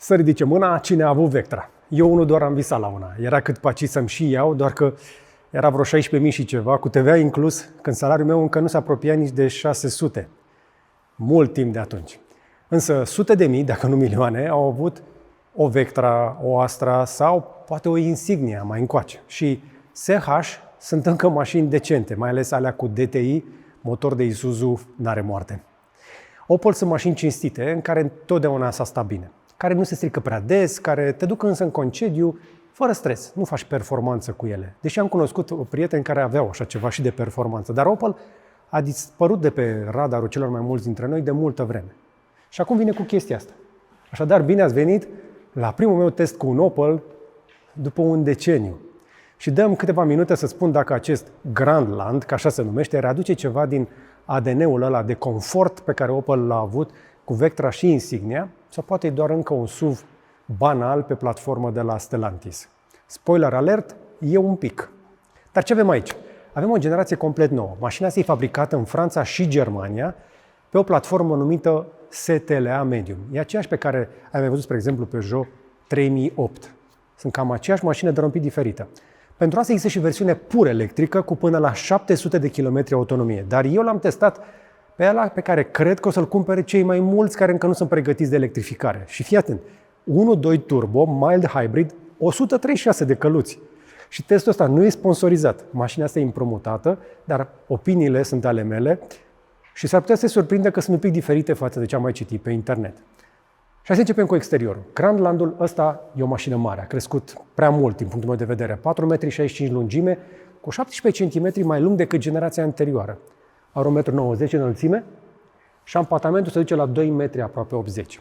Să ridice mâna cine a avut Vectra. Eu unul doar am visat la una. Era cât paci să-mi și iau, doar că era vreo 16.000 și ceva, cu TVA inclus, când salariul meu încă nu se apropia nici de 600. Mult timp de atunci. Însă sute de mii, dacă nu milioane, au avut o Vectra, o Astra sau poate o Insignia mai încoace. Și SH sunt încă mașini decente, mai ales alea cu DTI, motor de Isuzu, n-are moarte. Opel sunt mașini cinstite, în care întotdeauna s-a stat bine, care nu se strică prea des, care te duc însă în concediu, fără stres, nu faci performanță cu ele. Deși am cunoscut prieteni care aveau așa ceva și de performanță, dar Opel a dispărut de pe radarul celor mai mulți dintre noi de multă vreme. Și acum vine cu chestia asta. Așadar, bine ați venit la primul meu test cu un Opel după un deceniu. Și dăm câteva minute să spun dacă acest Grandland, ca așa se numește, readuce ceva din ADN-ul ăla de confort pe care Opel l-a avut cu Vectra și Insignia, sau poate e doar încă un SUV banal pe platformă de la Stellantis. Spoiler alert, e un pic. Dar ce avem aici? Avem o generație complet nouă. Mașina asta e fabricată în Franța și Germania pe o platformă numită STLA Medium. E aceeași pe care ai mai văzut, spre exemplu, Peugeot 3008. Sunt cam aceeași mașină, dar un pic diferită. Pentru asta există și versiune pur electrică cu până la 700 de km autonomie. Dar eu l-am testat pe ăla pe care cred că o să-l cumpere cei mai mulți care încă nu sunt pregătiți de electrificare. Și fii atent, 1.2 turbo, mild hybrid, 136 de căluți. Și testul ăsta nu e sponsorizat. Mașina asta e împrumutată, dar opiniile sunt ale mele și s-ar putea să se surprindă că sunt un pic diferite față de ce am mai citit pe internet. Și hai să începem cu exteriorul. Grandlandul ăsta e o mașină mare, a crescut prea mult din punctul meu de vedere. 4,65 m lungime, cu 17 cm mai lung decât generația anterioară. Are 1,90 m înălțime și ampatamentul se duce la 2 metri, aproape 80.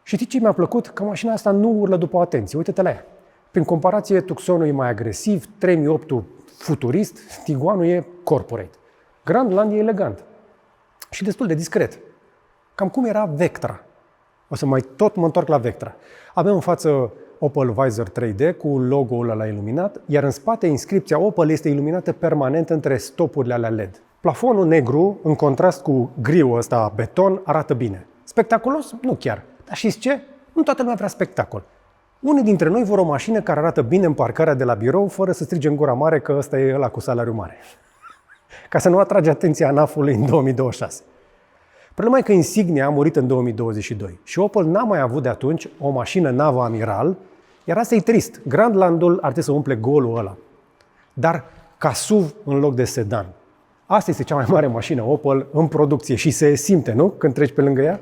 Și știi ce mi-a plăcut? Că mașina asta nu urlă după atenție. Uite-te la ea. Prin comparație, Tucsonul e mai agresiv, 3008-ul futurist, Tiguanul e corporate. Grandland e elegant și destul de discret. Cam cum era Vectra. O să mă întorc la Vectra. Avem în față Opel Vizor 3D cu logo-ul ăla iluminat, iar în spate inscripția Opel este iluminată permanent între stopurile alea LED. Plafonul negru, în contrast cu griul ăsta beton, arată bine. Spectaculos? Nu chiar. Dar știți ce? Nu toată lumea vrea spectacol. Unii dintre noi vor o mașină care arată bine în parcarea de la birou, fără să strige în gura mare că ăsta e ăla cu salariu mare. Ca să nu atrage atenția ANAF-ului în 2026. Problema e că Insignia a murit în 2022 și Opel n-a mai avut de atunci o mașină navă amiral, iar asta e trist. Grandlandul ar trebui să umple golul ăla. Dar ca SUV în loc de sedan. Asta este cea mai mare mașină Opel în producție și se simte, nu? Când treci pe lângă ea.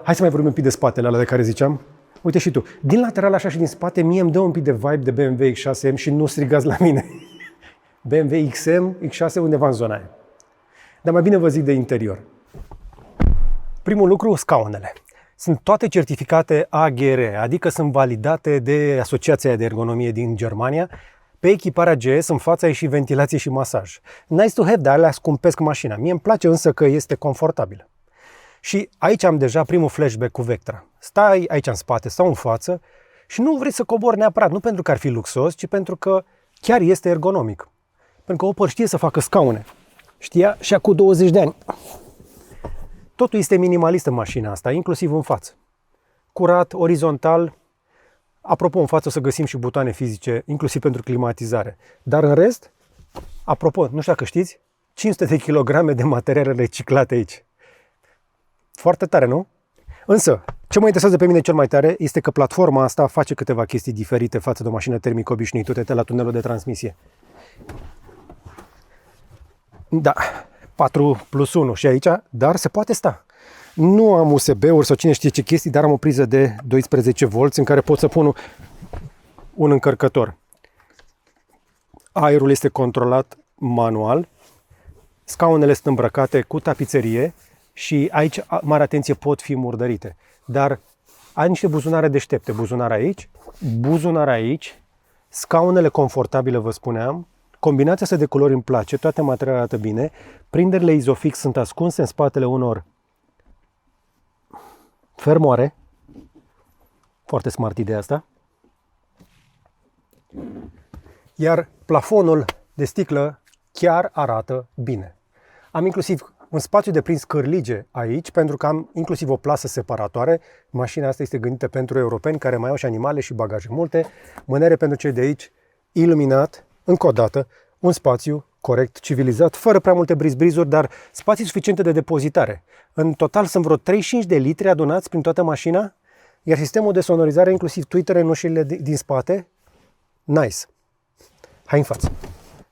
Hai să mai vorbim un pic de spatele ăla de care ziceam. Uite și tu. Din lateral așa și din spate mie îmi dă un pic de vibe de BMW X6M și nu strigați la mine. BMW XM, X6 undeva în zona aia. Dar mai bine vă zic de interior. Primul lucru, scaunele. Sunt toate certificate AGR, adică sunt validate de Asociația de Ergonomie din Germania. Pe echiparea GS în fața e și ventilație și masaj. Nice to have, dar alea scumpesc mașina. Mie îmi place însă că este confortabilă. Și aici am deja primul flashback cu Vectra. Stai aici în spate sau în față și nu vrei să cobori neapărat, nu pentru că ar fi luxos, ci pentru că chiar este ergonomic. Pentru că Opel știe să facă scaune. Știa și acum 20 de ani. Totul este minimalist în mașina asta, inclusiv în față. Curat, orizontal. Apropo, în față o să găsim și butoane fizice, inclusiv pentru climatizare. Dar în rest, apropo, nu știu dacă știți, 500 de kilograme de materiale reciclate aici. Foarte tare, nu? Însă, ce mă interesează pe mine cel mai tare este că platforma asta face câteva chestii diferite față de o mașină termică obișnuită. Uite-te la tunelul de transmisie. Da, 4+1 și aici, dar se poate sta. Nu am USB-uri sau cine știe ce chestii, dar am o priză de 12 V în care pot să pun un încărcător. Aerul este controlat manual. Scaunele sunt îmbrăcate cu tapiserie și aici, mare atenție, pot fi murdărite. Dar ai niște buzunare deștepte. Buzunar aici, scaunele confortabile, vă spuneam. Combinația asta de culori îmi place, toate materialele arată bine. Prinderile Isofix sunt ascunse în spatele unor fermoare. Foarte smart ideea asta. Iar plafonul de sticlă chiar arată bine. Am inclusiv un spațiu de prins cârlige aici, pentru că am inclusiv o plasă separatoare. Mașina asta este gândită pentru europeni care mai au și animale și bagaje multe. Mânere pentru cei de aici, iluminat, încă o dată, un spațiu corect, civilizat, fără prea multe brizbrizuri, dar spații suficiente de depozitare. În total sunt vreo 35 de litri adunați prin toată mașina, iar sistemul de sonorizare, inclusiv tweetere în ușile din spate, nice. Hai în față.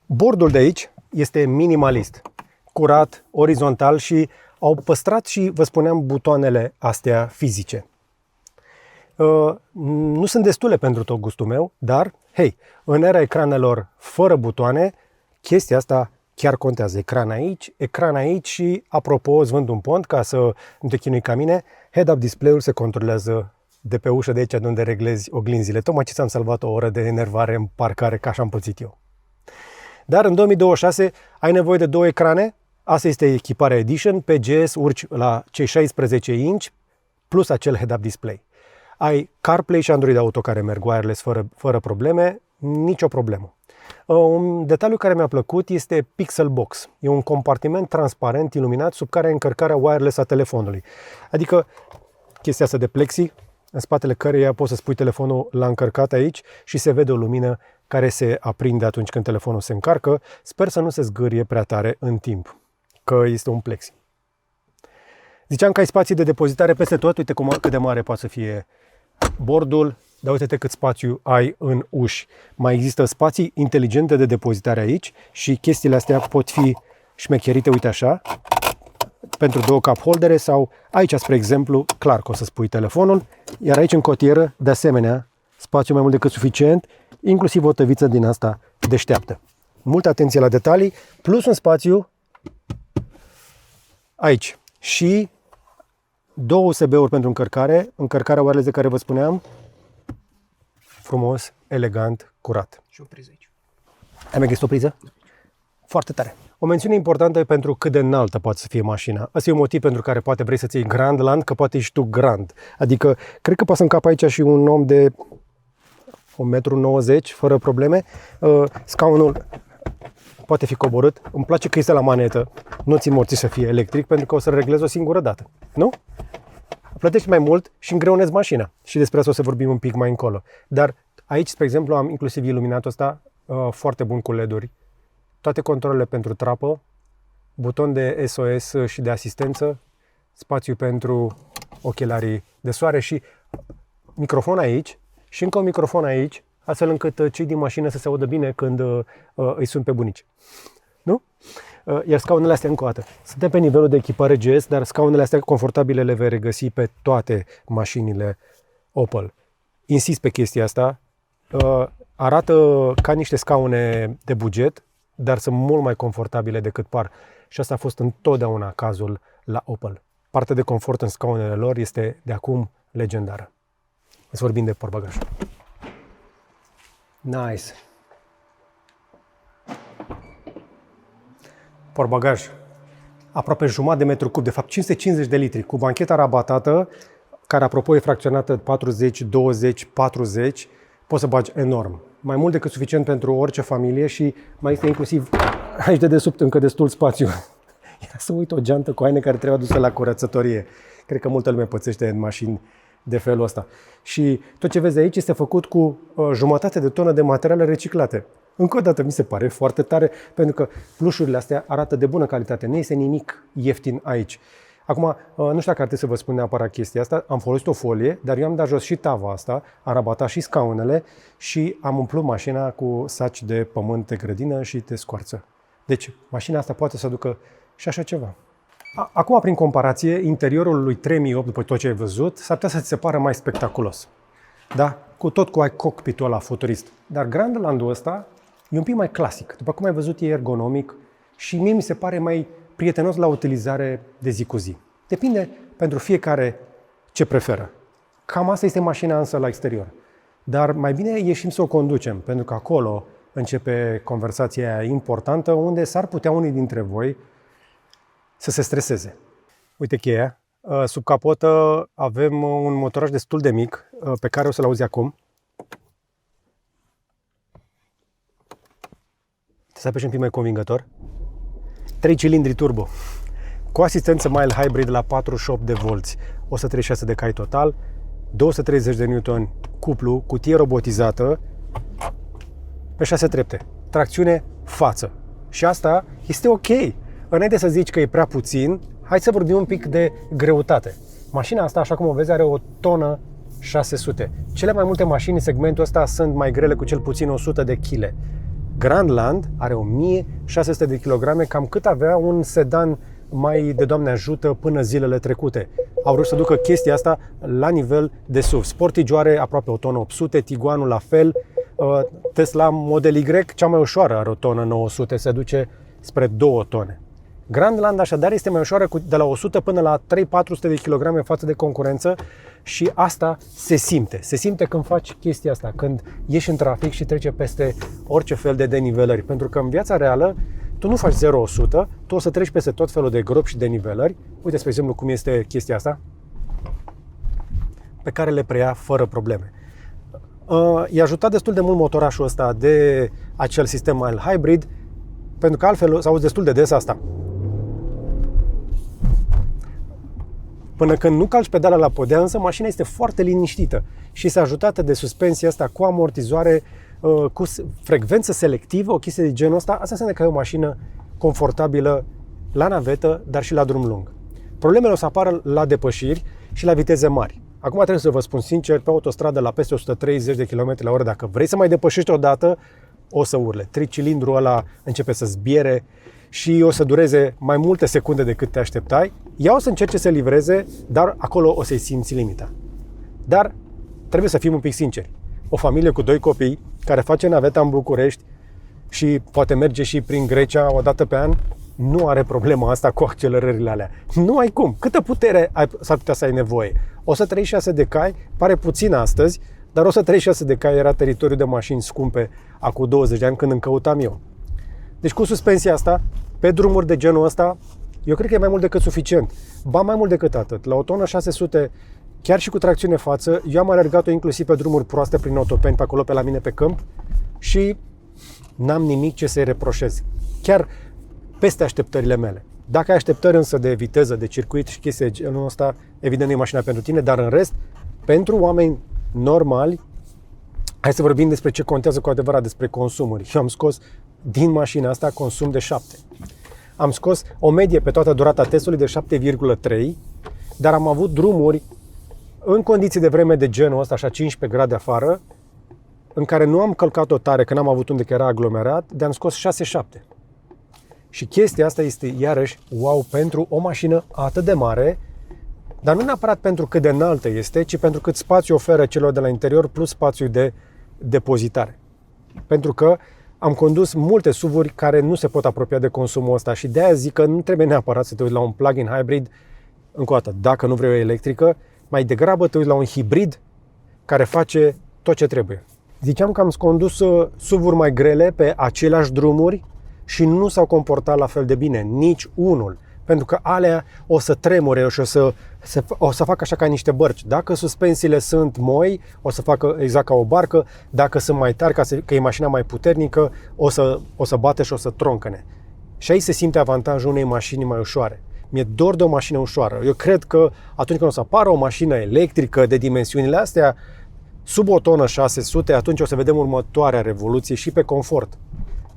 Bordul de aici este minimalist, curat, orizontal și au păstrat și, vă spuneam, butoanele astea fizice. Nu sunt destule pentru tot gustul meu, dar, hei, în era ecranelor fără butoane, chestia asta chiar contează. Ecran aici și, apropo, îți vând un pont ca să nu te chinui ca mine, head-up display-ul se controlează de pe ușă de aici de unde reglezi oglinzile. Tocmai ce ți-am salvat o oră de enervare în parcare, ca așa am pățit eu. Dar în 2026 ai nevoie de 2 ecrane. Asta este echiparea Edition. Pe GS urci la cei 16 inch plus acel head-up display. Ai CarPlay și Android Auto care merg wireless fără probleme, nicio problemă. Un detaliu care mi-a plăcut este Pixel Box. E un compartiment transparent iluminat sub care ai încărcarea wireless a telefonului. Adică chestia asta de plexi, în spatele căreia poți să spui telefonul la încărcat aici și se vede o lumină care se aprinde atunci când telefonul se încarcă. Sper să nu se zgârie prea tare în timp, că este un plexi. Ziceam că ai spații de depozitare peste tot. Uite cât de mare poate să fie bordul, dar uite-te cât spațiu ai în uși. Mai există spații inteligente de depozitare aici și chestiile astea pot fi șmecherite, uite așa, pentru 2 cup holdere sau aici, spre exemplu, clar că o să spui telefonul, iar aici în cotieră, de asemenea, spațiu mai mult decât suficient, inclusiv o tăviță din asta deșteaptă. Multă atenție la detalii, plus un spațiu aici și 2 USB-uri pentru încărcarea wireless de care vă spuneam, frumos, elegant, curat. Și o priză aici. Ai mai găsit o priză? Foarte tare. O mențiune importantă e pentru cât de înaltă poate să fie mașina. Asta e un motiv pentru care poate vrei să-ți iei Grandland, că poate ești tu grand. Adică, cred că poate să încap aici și un om de 1,90 m, fără probleme. Scaunul poate fi coborât. Îmi place că este la manetă. Nu ți morți să fie electric, pentru că o să reglezi o singură dată. Nu? Plătești mai mult și îngreunezi mașina. Și despre asta o să vorbim un pic mai încolo. Dar aici, spre exemplu, am inclusiv iluminatul ăsta foarte bun cu LED-uri. Toate controlele pentru trapă, buton de SOS și de asistență, spațiu pentru ochelarii de soare și microfon aici și încă un microfon aici, astfel încât cei din mașină să se audă bine când îi sun pe bunici. Nu? Iar scaunele astea, încă o dată, suntem pe nivelul de echipare GS, dar scaunele astea confortabile le vei regăsi pe toate mașinile Opel. Insist pe chestia asta. Arată ca niște scaune de buget, dar sunt mult mai confortabile decât par. Și asta a fost întotdeauna cazul la Opel. Partea de confort în scaunele lor este de acum legendară. Să vorbim de portbagaj. Nice. Portbagaj. Aproape jumătate de metru cub, de fapt 550 de litri, cu bancheta rabatată, care apropo e fracționată 40, 20, 40, poți să bagi enorm. Mai mult decât suficient pentru orice familie și mai este inclusiv aici de desubt încă destul spațiu. Era să uit o geantă cu haine care trebuie adusă la curățătorie. Cred că multă lume pățește în mașini de felul ăsta. Și tot ce vezi aici este făcut cu jumătate de tonă de materiale reciclate. Încă o dată mi se pare foarte tare, pentru că plușurile astea arată de bună calitate. Nu este nimic ieftin aici. Acum, nu știu dacă ar trebui să vă spun neapărat chestia asta, am folosit o folie, dar eu am dat jos și tava asta, am rabatat și scaunele și am umplut mașina cu saci de pământ de grădină și de scoarță. Deci, mașina asta poate să aducă și așa ceva. Acum, prin comparație, interiorul lui 3008, după tot ce ai văzut, s-ar putea să ți se pară mai spectaculos. Da? Tot cu cockpit-ul ăla futurist. Dar Grandland-ul ăsta e un pic mai clasic. După cum ai văzut, e ergonomic și mie mi se pare mai prietenos la utilizare de zi cu zi. Depinde pentru fiecare ce preferă. Cam asta este mașina însă la exterior. Dar mai bine ieșim să o conducem, pentru că acolo începe conversația importantă, unde s-ar putea unii dintre voi să se streseze. Uite cheia. Sub capotă avem un motoraj destul de mic, pe care o să-l auzi acum. Să apeși un pic mai convingător. 3 cilindri turbo, cu asistență mild hybrid la 48 de volți, 136 de cai total, 230 de Newton cuplu, cutie robotizată, pe 6 trepte, tracțiune față. Și asta este ok. Înainte să zici că e prea puțin, hai să vorbim un pic de greutate. Mașina asta, așa cum o vezi, are o tonă 600. Cele mai multe mașini în segmentul ăsta sunt mai grele cu cel puțin 100 de kg. Grandland are 1600 de kilograme, cam cât avea un sedan mai de Doamne ajută până zilele trecute. Au vrut să ducă chestia asta la nivel de SUV. Sportage are aproape o tonă 800, Tiguanul la fel, Tesla Model Y, cea mai ușoară, are o tonă 900, se duce spre 2 tone. Grandland așadar este mai ușoară de la 100 până la 3-400 de kilograme față de concurență și asta se simte. Se simte când faci chestia asta, când ieși în trafic și trece peste orice fel de denivelări. Pentru că în viața reală tu nu faci 0-100, tu o să treci peste tot felul de gropi și denivelări. Uite, spre exemplu, cum este chestia asta, pe care le preia fără probleme. I-a ajutat destul de mult motorașul ăsta de acel sistem mild hybrid, pentru că altfel s-auzi destul de des asta. Până când nu calci pedala la podea, însă mașina este foarte liniștită și este ajutată de suspensia asta cu amortizoare, cu frecvență selectivă, o chestie de genul ăsta. Asta înseamnă că ai o mașină confortabilă la navetă, dar și la drum lung. Problemele o să apară la depășiri și la viteze mari. Acum trebuie să vă spun sincer, pe autostradă la peste 130 de km/h, dacă vrei să mai depășești odată, o să urle. Tricilindrul ăla începe să zbiere și o să dureze mai multe secunde decât te așteptai. Ea o să încerce să livreze, dar acolo o să-i simți limita. Dar trebuie să fim un pic sinceri. O familie cu 2 copii care face naveta în București și poate merge și prin Grecia o dată pe an, nu are problema asta cu accelerările alea. Nu ai cum. Câtă putere s-ar putea să ai nevoie? 136 de cai, pare puțin astăzi, dar 136 de cai era teritoriul de mașini scumpe acum 20 de ani când îmi căutam eu. Deci cu suspensia asta, pe drumuri de genul ăsta, eu cred că e mai mult decât suficient. Ba mai mult decât atât. La o tonă 600, chiar și cu tracțiune față, eu am alergat-o inclusiv pe drumuri proaste prin autopeni, pe acolo pe la mine pe câmp și n-am nimic ce să-i reproșez. Chiar peste așteptările mele. Dacă ai așteptări însă de viteză, de circuit și chestii de genul ăsta, evident nu e mașina pentru tine, dar în rest, pentru oameni normali, hai să vorbim despre ce contează cu adevărat, despre consumuri. Eu am scos din mașina asta consum de 7. Am scos o medie pe toată durata testului de 7,3, dar am avut drumuri în condiții de vreme de genul ăsta, așa 15 grade afară, în care nu am călcat-o tare, că n-am avut unde că era aglomerat, de am scos 6-7. Și chestia asta este iarăși wow pentru o mașină atât de mare, dar nu neapărat pentru cât de înaltă este, ci pentru cât spațiu oferă celor de la interior plus spațiu de depozitare. Pentru că am condus multe SUV-uri care nu se pot apropia de consumul ăsta și de aia zic că nu trebuie neapărat să te uiți la un plug-in hybrid, încă o dată, dacă nu vrei o electrică, mai degrabă te uiți la un hibrid care face tot ce trebuie. Ziceam că am condus SUV-uri mai grele pe aceleași drumuri și nu s-au comportat la fel de bine, nici unul. Pentru că alea o să tremure și o să facă așa ca niște bărci. Dacă suspensiile sunt moi, o să facă exact ca o barcă. Dacă sunt mai tari, că e mașina mai puternică, o să bate și o să troncăne. Și aici se simte avantajul unei mașini mai ușoare. Mi-e dor de o mașină ușoară. Eu cred că atunci când o să apară o mașină electrică de dimensiunile astea, sub o tonă 600, atunci o să vedem următoarea revoluție și pe confort.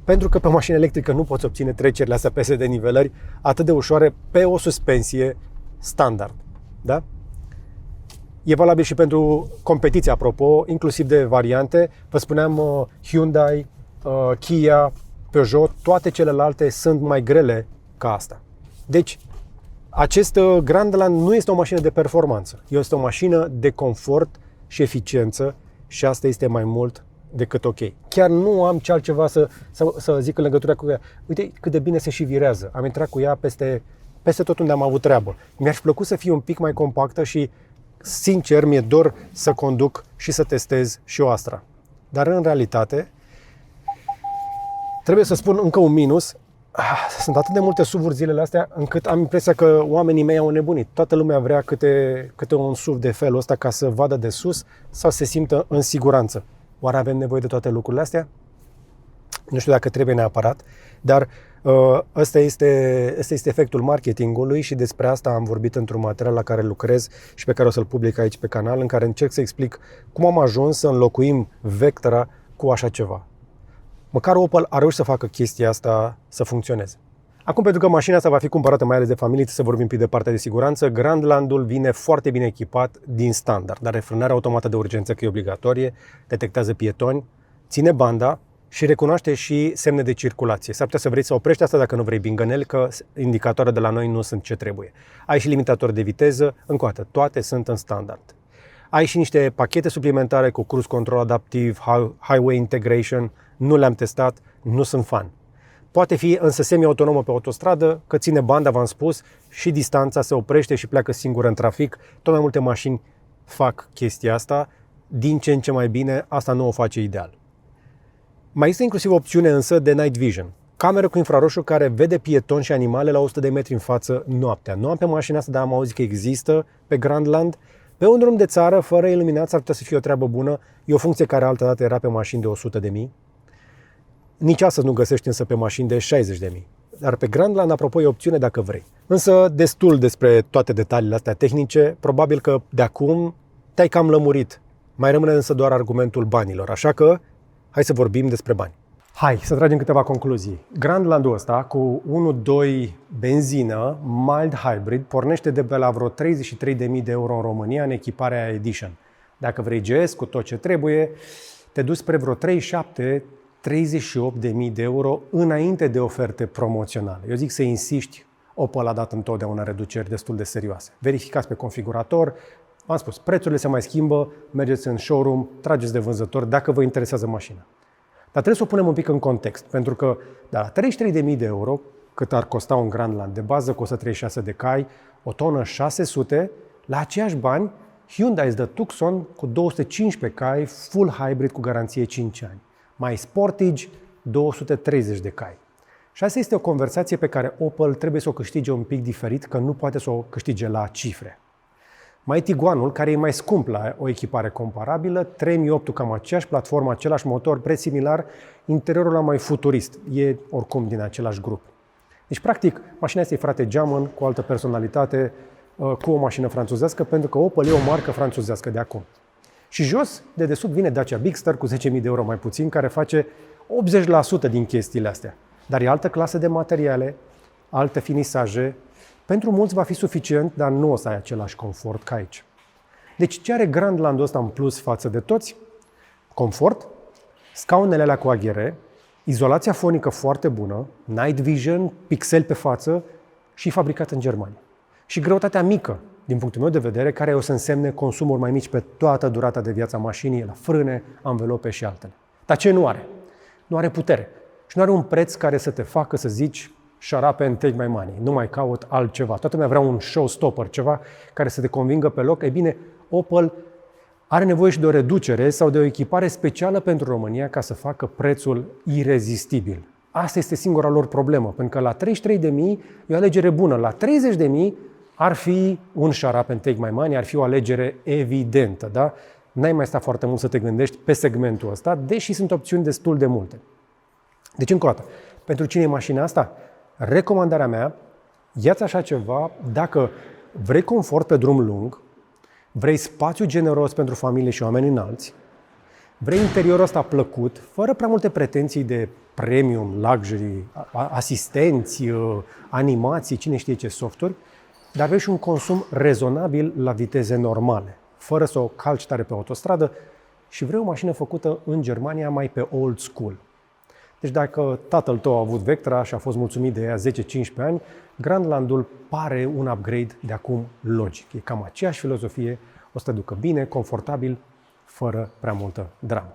Pentru că pe o mașină electrică nu poți obține trecerile astea peste de nivelări atât de ușoare pe o suspensie standard. Da? E valabil și pentru competiție, apropo, inclusiv de variante. Vă spuneam Hyundai, Kia, Peugeot, toate celelalte sunt mai grele ca asta. Deci, acest Grandland nu este o mașină de performanță. Este o mașină de confort și eficiență și asta este mai mult decât ok. Chiar nu am ce altceva să zic în legătură cu ea. Uite cât de bine se și virează. Am intrat cu ea peste tot unde am avut treabă. Mi-aș plăcut să fie un pic mai compactă și, sincer, mi-e dor să conduc și să testez și o Astra. Dar, în realitate, trebuie să spun încă un minus. Sunt atât de multe SUV-uri zilele astea, încât am impresia că oamenii mei au nebunit. Toată lumea vrea câte un SUV de felul ăsta ca să vadă de sus sau să se simtă în siguranță. Oare avem nevoie de toate lucrurile astea? Nu știu dacă trebuie neapărat, dar Ăsta este efectul marketingului și despre asta am vorbit într-un material la care lucrez și pe care o să-l public aici pe canal, în care încerc să explic cum am ajuns să înlocuim Vectra cu așa ceva. Măcar Opel a reușit să facă chestia asta să funcționeze. Acum, pentru că mașina asta va fi cumpărată mai ales de familie, să vorbim pe de partea de siguranță, Grandlandul vine foarte bine echipat din standard. Are frânare automată de urgență, că e obligatorie, detectează pietoni, ține banda și recunoaște și semne de circulație. S-ar putea să vrei să oprești asta dacă nu vrei bingănel, că indicatoarele de la noi nu sunt ce trebuie. Ai și limitator de viteză, încă o dată, toate sunt în standard. Ai și niște pachete suplimentare cu cruise control adaptiv, highway integration, nu le-am testat, nu sunt fan. Poate fi însă semi-autonomă pe autostradă, că ține banda, v-am spus, și distanța, se oprește și pleacă singură în trafic. Tot mai multe mașini fac chestia asta, din ce în ce mai bine, asta nu o face ideal. Mai este inclusiv opțiune însă de night vision. Cameră cu infraroșu care vede pietoni și animale la 100 de metri în față noaptea. Nu am pe mașina asta, dar am auzit că există pe Grandland. Pe un drum de țară, fără iluminat, ar putea să fie o treabă bună. E o funcție care altădată era pe mașini de 100 de mii. Nici astăzi nu găsești însă pe mașini de 60 de mii. Dar pe Grandland, apropo, e opțiune dacă vrei. Însă, destul despre toate detaliile astea tehnice, probabil că de acum te-ai cam lămurit. Mai rămâne însă doar argumentul banilor, așa că hai să vorbim despre bani. Hai să tragem câteva concluzii. Grandlandul ăsta cu 1.2 benzină, mild hybrid, pornește de pe la vreo 33.000 de euro în România în echiparea Edition. Dacă vrei GS cu tot ce trebuie, te duci spre vreo 38.000 de euro înainte de oferte promoționale. Eu zic să insiști, Opel a dat întotdeauna reduceri destul de serioase. Verificați pe configurator, v-am spus, prețurile se mai schimbă, mergeți în showroom, trageți de vânzător dacă vă interesează mașina. Dar trebuie să o punem un pic în context, pentru că de la 33.000 de euro, cât ar costa un Grandland de bază cu 136 de cai, o tonă 600, la aceiași bani, Hyundai îți dă Tucson cu 215 cai, full hybrid cu garanție 5 ani. Mai Sportage, 230 de cai. Și asta este o conversație pe care Opel trebuie să o câștige un pic diferit, că nu poate să o câștige la cifre. Mai Tiguanul, care e mai scump la o echipare comparabilă, 3008 cam aceeași platformă, același motor, preț similar, interiorul la mai futurist, e oricum din același grup. Deci, practic, mașina asta e frate geamăn, cu altă personalitate, cu o mașină franțuzească, pentru că Opel e o marcă franțuzească de acum. Și jos, de desubt, vine Dacia Bigster cu 10.000 de euro mai puțin, care face 80% din chestiile astea. Dar e altă clasă de materiale, alte finisaje. Pentru mulți va fi suficient, dar nu o să ai același confort ca aici. Deci ce are Grandlandul ăsta în plus față de toți? Confort, scaunele alea cu aghiere, izolația fonică foarte bună, night vision, pixel pe față și fabricat în Germania. Și greutatea mică, din punctul meu de vedere, care o să însemne consumuri mai mici pe toată durata de viața mașinii, la frâne, anvelope și altele. Dar ce nu are? Nu are putere. Și nu are un preț care să te facă să zici shut up and take my money. Nu mai caut altceva. Toată lumea vrea un showstopper, ceva care să te convingă pe loc. Ei bine, Opel are nevoie și de o reducere sau de o echipare specială pentru România ca să facă prețul irezistibil. Asta este singura lor problemă, pentru că la 33.000 e o alegere bună. La 30.000 ar fi un shut up and take my money, ar fi o alegere evidentă, da? N-ai mai stat foarte mult să te gândești pe segmentul ăsta, deși sunt opțiuni destul de multe. Deci, încă o dată, pentru cine e mașina asta? Recomandarea mea, ia-ți așa ceva dacă vrei confort pe drum lung, vrei spațiu generos pentru familie și oameni înalți, vrei interiorul ăsta plăcut, fără prea multe pretenții de premium, luxury, asistenți, animații, cine știe ce softuri, dar vrei și un consum rezonabil la viteze normale, fără să o calci tare pe autostradă și vrei o mașină făcută în Germania mai pe old school. Deci dacă tatăl tău a avut Vectra și a fost mulțumit de ea 10-15 ani, Grandlandul pare un upgrade de acum logic. E cam aceeași filozofie, o să te ducă bine, confortabil, fără prea multă dramă.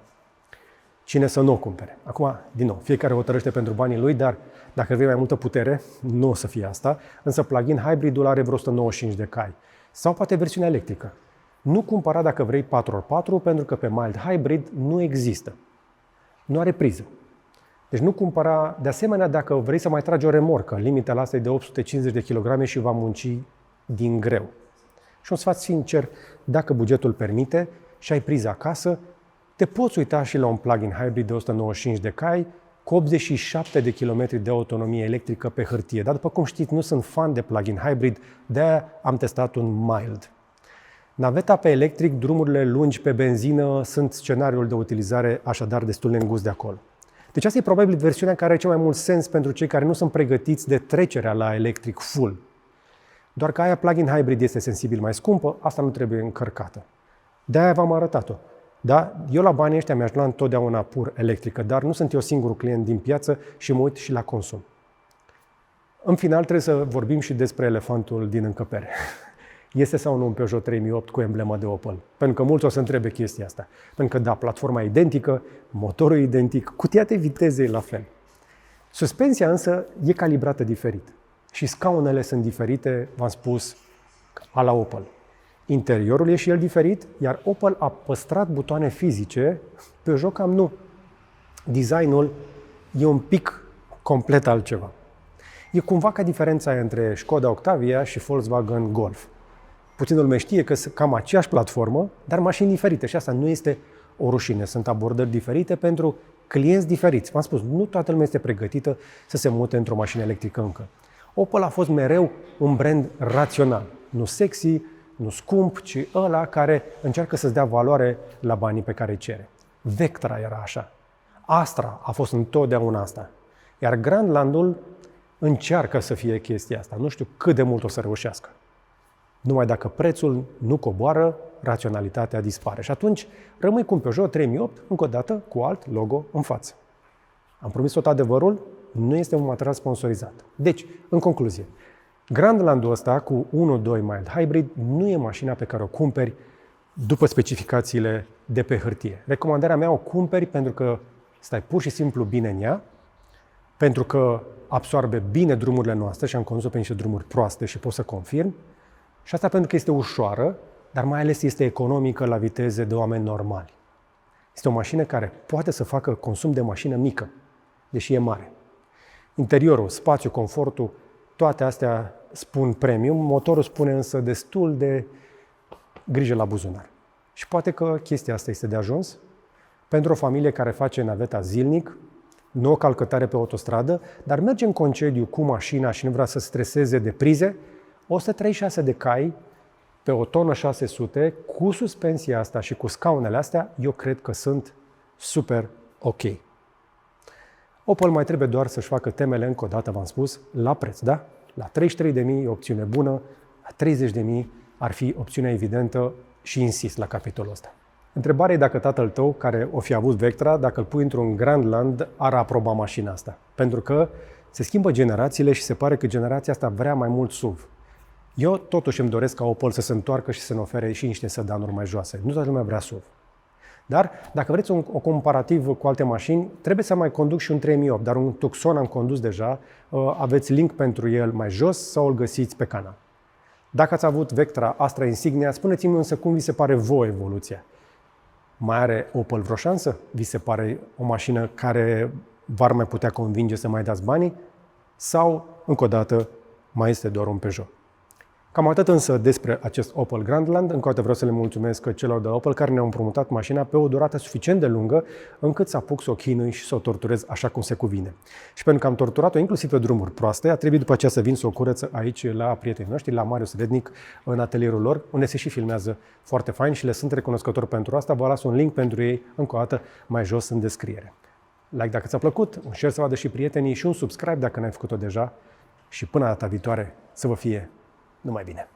Cine să nu o cumpere? Acum, din nou, fiecare hotărăște pentru banii lui, dar dacă vrei mai multă putere, nu o să fie asta, însă plug-in hybridul are vreo 195 de cai. Sau poate versiunea electrică. Nu cumpăra dacă vrei 4x4, pentru că pe mild hybrid nu există. Nu are priză. Deci nu cumpăra, de asemenea, dacă vrei să mai tragi o remorcă, limitele astea e de 850 de kg și va munci din greu. Și un sfat sincer, dacă bugetul permite și ai priză acasă, te poți uita și la un plug-in hybrid de 195 de cai, cu 87 de km de autonomie electrică pe hârtie. Dar după cum știți, nu sunt fan de plug-in hybrid, de-aia am testat un mild. Naveta pe electric, drumurile lungi pe benzină sunt scenariul de utilizare așadar destul de îngust de acolo. Deci asta e probabil versiunea care are cel mai mult sens pentru cei care nu sunt pregătiți de trecerea la electric full. Doar că aia plug-in hybrid este sensibil mai scumpă, asta nu trebuie încărcată. De-aia v-am arătat-o. Da? Eu la banii ăștia mi-aș lua întotdeauna pur electrică, dar nu sunt eu singurul client din piață și mă uit și la consum. În final trebuie să vorbim și despre elefantul din încăpere. Este sau nu un Peugeot 3008 cu emblemă de Opel? Pentru că mulți o să întrebe chestia asta. Pentru că da, platforma e identică, motorul e identic, cutia de viteze e la fel. Suspensia însă e calibrată diferit. Și scaunele sunt diferite, v-am spus, a la Opel. Interiorul e și el diferit, iar Opel a păstrat butoane fizice, Peugeot cam nu. Designul e un pic complet altceva. E cumva ca diferența între Skoda Octavia și Volkswagen Golf. Puțin lumea știe că sunt cam aceeași platformă, dar mașini diferite și asta nu este o rușine. Sunt abordări diferite pentru clienți diferiți. V-am spus, nu toată lumea este pregătită să se mute într-o mașină electrică încă. Opel a fost mereu un brand rațional, nu sexy, nu scump, ci ăla care încearcă să-ți dea valoare la banii pe care îi cere. Vectra era așa. Astra a fost întotdeauna asta. Iar Grandlandul încearcă să fie chestia asta. Nu știu cât de mult o să reușească. Numai dacă prețul nu coboară, raționalitatea dispare. Și atunci rămâi cu un Peugeot 3008, încă o dată, cu alt logo în față. Am promis tot adevărul, nu este un material sponsorizat. Deci, în concluzie, Grandlandul ăsta cu 1.2 mild hybrid nu e mașina pe care o cumperi după specificațiile de pe hârtie. Recomandarea mea o cumperi pentru că stai pur și simplu bine în ea, pentru că absorbe bine drumurile noastre și am condus-o pe niște drumuri proaste și pot să confirm. Și asta pentru că este ușoară, dar mai ales este economică la viteze de oameni normali. Este o mașină care poate să facă consum de mașină mică, deși e mare. Interiorul, spațiu, confortul, toate astea spun premium, motorul spune însă destul de grijă la buzunar. Și poate că chestia asta este de ajuns pentru o familie care face naveta zilnic, nu o calcătare pe autostradă, dar merge în concediu cu mașina și nu vrea să streseze de prize, 136 de cai pe o tonă 600, cu suspensia asta și cu scaunele astea, eu cred că sunt super ok. Opel mai trebuie doar să-și facă temele, încă o dată v-am spus, la preț, da? La 33.000 e opțiune bună, la 30.000 ar fi opțiunea evidentă și insist la capitolul ăsta. Întrebarea e dacă tatăl tău, care o fi avut Vectra, dacă îl pui într-un Grandland, ar aproba mașina asta. Pentru că se schimbă generațiile și se pare că generația asta vrea mai mult SUV. Eu totuși îmi doresc ca Opel să se întoarcă și să ne ofere și niște sedanuri mai joase. Nu toată lumea vrea SUV. Dar dacă vreți o comparativ cu alte mașini, trebuie să mai conduc și un 3008, dar un Tucson am condus deja, aveți link pentru el mai jos sau îl găsiți pe canal. Dacă ați avut Vectra, Astra, Insignia, spuneți-mi însă cum vi se pare voi evoluția. Mai are Opel vreo șansă? Vi se pare o mașină care v-ar mai putea convinge să mai dați banii? Sau, încă o dată, mai este doar un Peugeot? Cam atât însă despre acest Opel Grandland. Încă o dată vreau să le mulțumesc celor de Opel care ne-au împrumutat mașina pe o durată suficient de lungă încât să apuc să o chinui și să o torturez așa cum se cuvine. Și pentru că am torturat-o inclusiv pe drumuri proaste, a trebuit după aceea să vin să o curăț aici la prietenii noștri, la Marius Rednic, în atelierul lor, unde se și filmează foarte fain și le sunt recunoscător pentru asta. Vă las un link pentru ei, încă o dată, mai jos în descriere. Like dacă ți-a plăcut, un share să vadă și prietenii și un subscribe dacă n-ai făcut-o deja. Și până data viitoare, să vă fie numai bine!